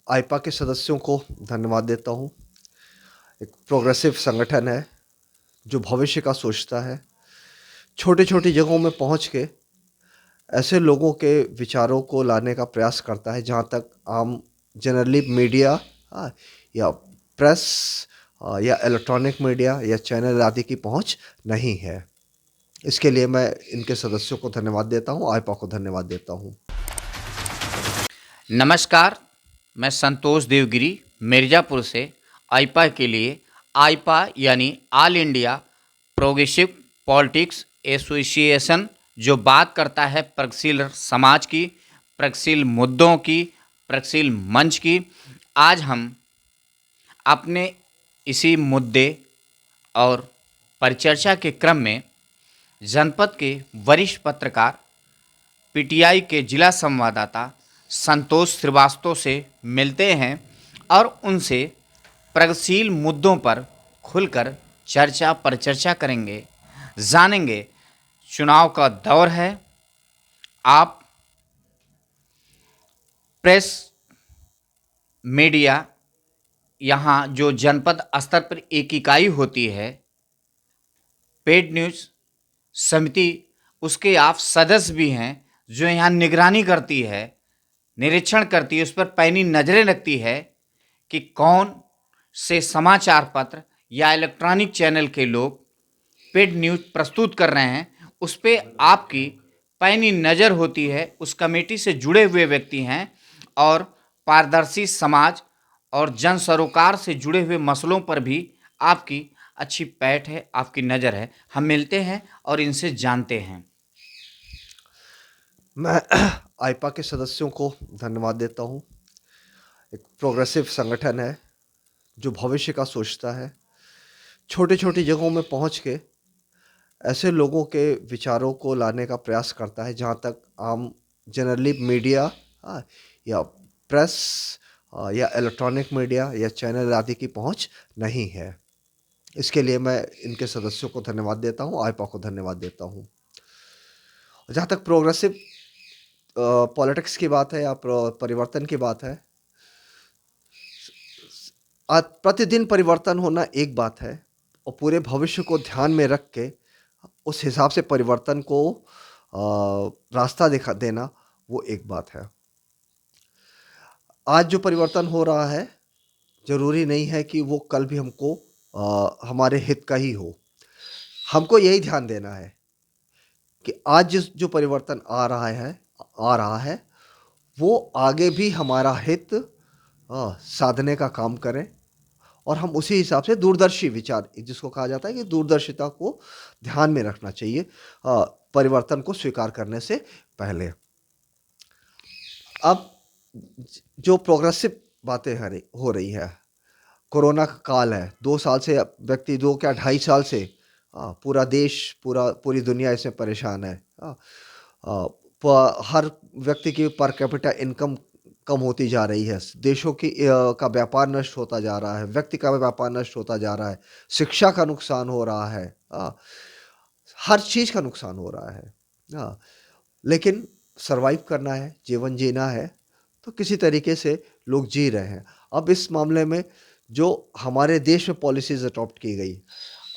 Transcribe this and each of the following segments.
आईपा के सदस्यों को धन्यवाद देता हूँ। एक प्रोग्रेसिव संगठन है जो भविष्य का सोचता है। छोटी-छोटी जगहों में पहुँच के ऐसे लोगों के विचारों को लाने का प्रयास करता है जहाँ तक आम जनरली मीडिया या प्रेस या इलेक्ट्रॉनिक मीडिया या चैनल आदि की पहुँच नहीं है। इसके लिए मैं इनके सदस्यों को धन्यवाद देता हूँ, आईपा को धन्यवाद देता हूँ। नमस्कार, मैं संतोष देवगिरी मिर्ज़ापुर से आईपा के लिए आईपा यानी all India progressive politics association जो बात करता है प्रगतिशील समाज की, प्रगतिशील मुद्दों की, प्रगतिशील मंच की। आज हम अपने इसी मुद्दे और परिचर्चा के क्रम में जनपद के वरिष्ठ पत्रकार पीटीआई के जिला संवाददाता संतोष श्रीवास्तव से मिलते हैं और उनसे प्रगतिशील मुद्दों पर खुलकर चर्चा परिचर्चा करेंगे, जानेंगे। चुनाव का दौर है। आप प्रेस मीडिया यहाँ जो जनपद स्तर पर एक इकाई होती है, पेड न्यूज़ समिति, उसके आप सदस्य भी हैं जो यहाँ निगरानी करती है, निरीक्षण करती है, उस पर पैनी नज़रें रखती है कि कौन से समाचार पत्र या इलेक्ट्रॉनिक चैनल के लोग पेड न्यूज़ प्रस्तुत कर रहे हैं। उस पर आपकी पैनी नज़र होती है। उस कमेटी से जुड़े हुए व्यक्ति हैं और पारदर्शी समाज और जन सरोकार से जुड़े हुए मसलों पर भी आपकी अच्छी पैठ है, आपकी नज़र है। हम मिलते हैं और इनसे जानते हैं। मैं आईपा के सदस्यों को धन्यवाद देता हूँ। एक प्रोग्रेसिव संगठन है जो भविष्य का सोचता है। छोटी-छोटी जगहों में पहुँच के ऐसे लोगों के विचारों को लाने का प्रयास करता है जहाँ तक आम जनरली मीडिया या प्रेस या इलेक्ट्रॉनिक मीडिया या चैनल आदि की पहुँच नहीं है। इसके लिए मैं इनके सदस्यों को धन्यवाद देता हूँ, आईपा को धन्यवाद देता हूँ। जहाँ तक प्रोग्रेसिव पॉलिटिक्स की बात है या परिवर्तन की बात है, आज प्रतिदिन परिवर्तन होना एक बात है और पूरे भविष्य को ध्यान में रख के उस हिसाब से परिवर्तन को रास्ता दिखा देना वो एक बात है। आज जो परिवर्तन हो रहा है ज़रूरी नहीं है कि वो कल भी हमको हमारे हित का ही हो। हमको यही ध्यान देना है कि आज जो परिवर्तन आ रहा है वो आगे भी हमारा हित साधने का काम करें और हम उसी हिसाब से दूरदर्शी विचार, जिसको कहा जाता है कि दूरदर्शिता को ध्यान में रखना चाहिए परिवर्तन को स्वीकार करने से पहले। अब जो प्रोग्रेसिव बातें हो रही है, कोरोना का काल है, 2 साल से व्यक्ति 2 क्या 2.5 साल से पूरा देश, पूरी दुनिया इसमें परेशान है। हर व्यक्ति की पर कैपिटा इनकम कम होती जा रही है। देशों की का व्यापार नष्ट होता जा रहा है, व्यक्ति का व्यापार नष्ट होता जा रहा है, शिक्षा का नुकसान हो रहा है, हर चीज़ का नुकसान हो रहा है। लेकिन सर्वाइव करना है, जीवन जीना है, तो किसी तरीके से लोग जी रहे हैं। अब इस मामले में जो हमारे देश में पॉलिसीज़ अडॉप्ट की गई,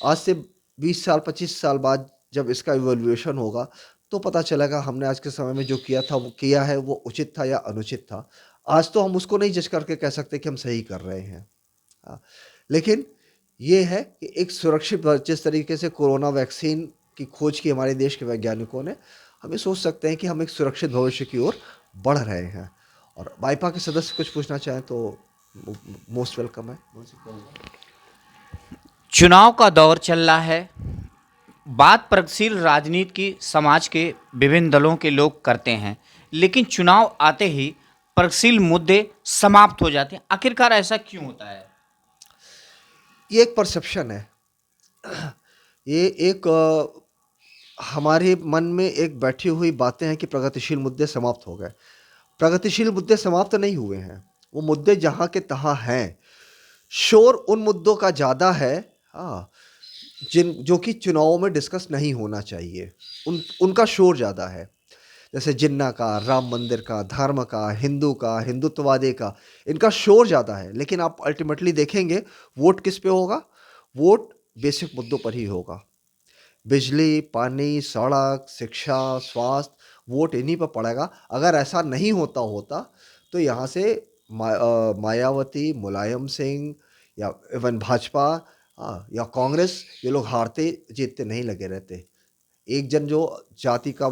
आज से 20 साल 25 साल बाद जब इसका इवैल्यूएशन होगा तो पता चलेगा हमने आज के समय में जो किया था वो किया है वो उचित था या अनुचित था। आज तो हम उसको नहीं जज करके कह सकते कि हम सही कर रहे हैं। लेकिन ये है कि एक सुरक्षित जिस तरीके से कोरोना वैक्सीन की खोज की हमारे देश के वैज्ञानिकों ने, हम ये सोच सकते हैं कि हम एक सुरक्षित भविष्य की ओर बढ़ रहे हैं। और आईपा के सदस्य कुछ पूछना चाहें तो मोस्ट वेलकम है। चुनाव का दौर चल रहा है। बात प्रगतिशील राजनीति की समाज के विभिन्न दलों के लोग करते हैं, लेकिन चुनाव आते ही प्रगतिशील मुद्दे समाप्त हो जाते हैं। आखिरकार ऐसा क्यों होता है? ये एक परसेप्शन है। ये एक हमारे मन में एक बैठी हुई बातें हैं कि प्रगतिशील मुद्दे समाप्त हो गए। प्रगतिशील मुद्दे समाप्त नहीं हुए हैं। वो मुद्दे जहाँ के तहाँ हैं। शोर उन मुद्दों का ज़्यादा है जो कि चुनावों में डिस्कस नहीं होना चाहिए। उनका शोर ज़्यादा है। जैसे जिन्ना का, राम मंदिर का, धर्म का, हिंदुत्ववादी का, इनका शोर ज़्यादा है। लेकिन आप अल्टीमेटली देखेंगे वोट किस पे होगा? वोट बेसिक मुद्दों पर ही होगा। बिजली, पानी, सड़क, शिक्षा, स्वास्थ्य, वोट इन्हीं पर पड़ेगा। अगर ऐसा नहीं होता तो यहाँ से मायावती, मुलायम सिंह या इवन भाजपा या कांग्रेस, ये लोग हारते जीतते नहीं लगे रहते। एक जन जो जाति का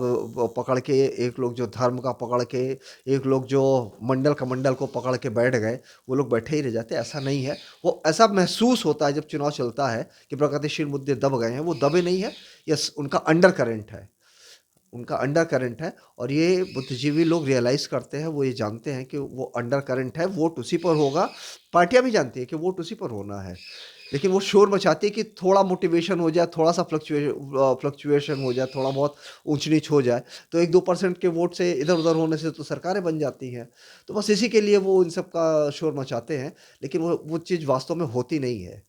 पकड़ के, एक लोग जो धर्म का पकड़ के, एक लोग जो मंडल कमंडल को पकड़ के बैठ गए, वो लोग बैठे ही रह जाते। ऐसा नहीं है। वो ऐसा महसूस होता है जब चुनाव चलता है कि प्रगतिशील मुद्दे दब गए हैं। वो दबे नहीं है, यस, उनका अंडर करंट है, उनका अंडर करंट है। और ये बुद्धिजीवी लोग रियलाइज करते हैं, वो ये जानते हैं कि वो अंडर करंट है, वोट उसी पर होगा। पार्टियां भी जानती है कि वोट उसी पर होना है, लेकिन वो शोर मचाती है कि थोड़ा मोटिवेशन हो जाए, थोड़ा सा फ्लक्चुएशन हो जाए, थोड़ा बहुत ऊंच नीच हो जाए, तो 1-2% के वोट से इधर उधर होने से तो सरकारें बन जाती हैं। तो बस इसी के लिए वो इन सब का शोर मचाते हैं, लेकिन वो चीज़ वास्तव में होती नहीं है।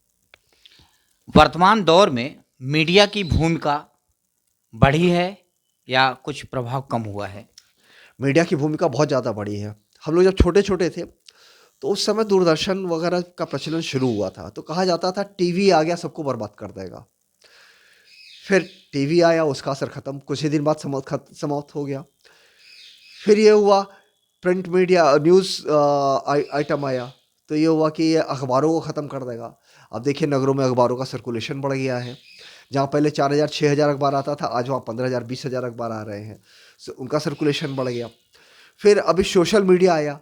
वर्तमान दौर में मीडिया की भूमिका बढ़ी है या कुछ प्रभाव कम हुआ है? मीडिया की भूमिका बहुत ज़्यादा बड़ी है। हम लोग जब छोटे छोटे थे तो उस समय दूरदर्शन वगैरह का प्रचलन शुरू हुआ था, तो कहा जाता था टीवी आ गया सबको बर्बाद कर देगा। फिर टीवी आया, उसका असर ख़त्म, कुछ ही दिन बाद समाप्त हो गया। फिर ये हुआ, प्रिंट मीडिया न्यूज़ आइटम आया, तो ये हुआ कि ये अखबारों को ख़त्म कर देगा। अब देखिए नगरों में अखबारों का सर्कुलेशन बढ़ गया है। जहाँ पहले 4,000 6,000 अखबार आता था, आज वहाँ 15,000 20,000 अखबार आ रहे हैं। उनका सर्कुलेशन बढ़ गया। फिर अभी सोशल मीडिया आया,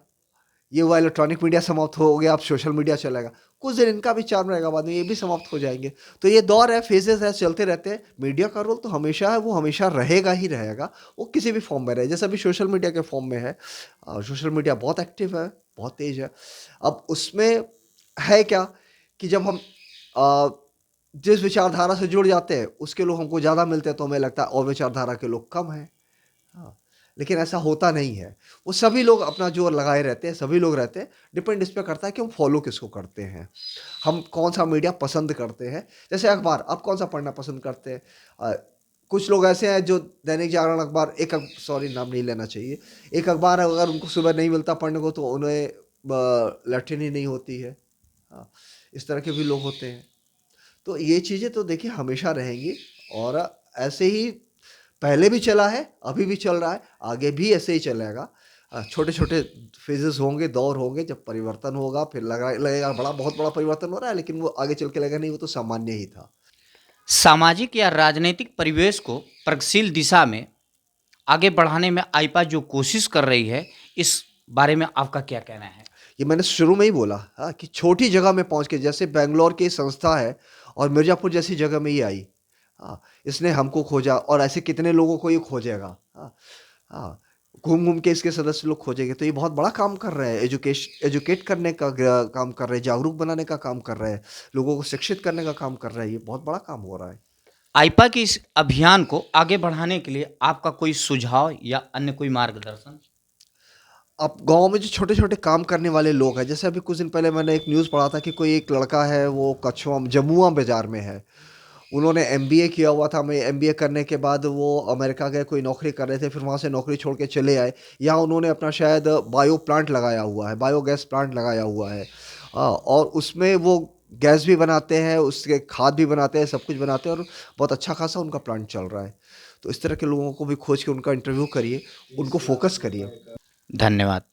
ये हुआ इलेक्ट्रॉनिक मीडिया समाप्त हो गया, अब सोशल मीडिया चलेगा। कुछ दिन इनका भी चार्म रहेगा, बाद में ये भी समाप्त हो जाएंगे। तो ये दौर है, फेजेस है, चलते रहते हैं। मीडिया का रोल तो हमेशा है, वो हमेशा रहेगा ही रहेगा, वो किसी भी फॉर्म में रहे। जैसे अभी सोशल मीडिया के फॉर्म में है, सोशल मीडिया बहुत एक्टिव है, बहुत तेज है। अब उसमें है क्या कि जब हम अ, जिस विचारधारा से जुड़ जाते हैं उसके लोग हमको ज़्यादा मिलते हैं, तो हमें लगता है और विचारधारा के लोग कम हैं। हाँ, लेकिन ऐसा होता नहीं है। वो सभी लोग अपना जोर लगाए रहते हैं, सभी लोग रहते हैं। डिपेंड इस पे करता है कि हम फॉलो किसको करते हैं, हम कौन-सा मीडिया पसंद करते हैं। जैसे अखबार, आप कौन-सा पढ़ना पसंद करते हैं? कुछ लोग ऐसे हैं जो दैनिक जागरण अखबार, सॉरी नाम नहीं लेना चाहिए। एक अखबार है, अगर उनको सुबह नहीं मिलता पढ़ने को तो उन्हें लैट्रिन ही नहीं होती है। हाँ, इस तरह के भी लोग होते हैं। तो ये चीज़ें तो देखिए हमेशा रहेंगी, और ऐसे ही पहले भी चला है, अभी भी चल रहा है, आगे भी ऐसे ही चलेगा। छोटे-छोटे फेजेज़ होंगे, दौर होंगे, जब परिवर्तन होगा फिर लगेगा बहुत बड़ा परिवर्तन हो रहा है, लेकिन वो आगे चल के लगेगा नहीं, वो तो सामान्य ही था। सामाजिक या राजनीतिक परिवेश को प्रगतिशील दिशा में आगे बढ़ाने में आईपा जो कोशिश कर रही है, इस बारे में आपका क्या कहना है? ये मैंने शुरू में ही बोला, हाँ, कि छोटी जगह में पहुँच के, जैसे बैंगलोर की संस्था है और मिर्ज़ापुर जैसी जगह में ये आई। हाँ, इसने हमको खोजा और ऐसे कितने लोगों को ये खोजेगा। हाँ, हाँ, घूम-घूम के इसके सदस्य लोग खोजेंगे, तो ये बहुत बड़ा काम कर रहे हैं। एजुकेट करने का काम कर रहे हैं, जागरूक बनाने का काम कर रहे हैं, लोगों को शिक्षित करने का काम कर रहे हैं। ये बहुत बड़ा काम हो रहा है। आईपा के इस अभियान को आगे बढ़ाने के लिए आपका कोई सुझाव या अन्य कोई मार्गदर्शन? अब गाँव में जो छोटे-छोटे काम करने वाले लोग हैं, जैसे अभी कुछ दिन पहले मैंने एक न्यूज़ पढ़ा था कि कोई एक लड़का है, वो कछुआ जमुआ बाज़ार में है। उन्होंने एमबीए किया हुआ था, मैं एमबीए करने के बाद वो अमेरिका गए, कोई नौकरी कर रहे थे, फिर वहाँ से नौकरी छोड़ के चले आए। यहाँ उन्होंने अपना शायद बायो प्लांट लगाया हुआ है, बायोगैस प्लांट लगाया हुआ है। और उसमें वो गैस भी बनाते हैं, उसके खाद भी बनाते हैं, सब कुछ बनाते हैं, और बहुत अच्छा खासा उनका प्लांट चल रहा है। तो इस तरह के लोगों को भी खोज के उनका इंटरव्यू करिए, उनको फ़ोकस करिए। धन्यवाद।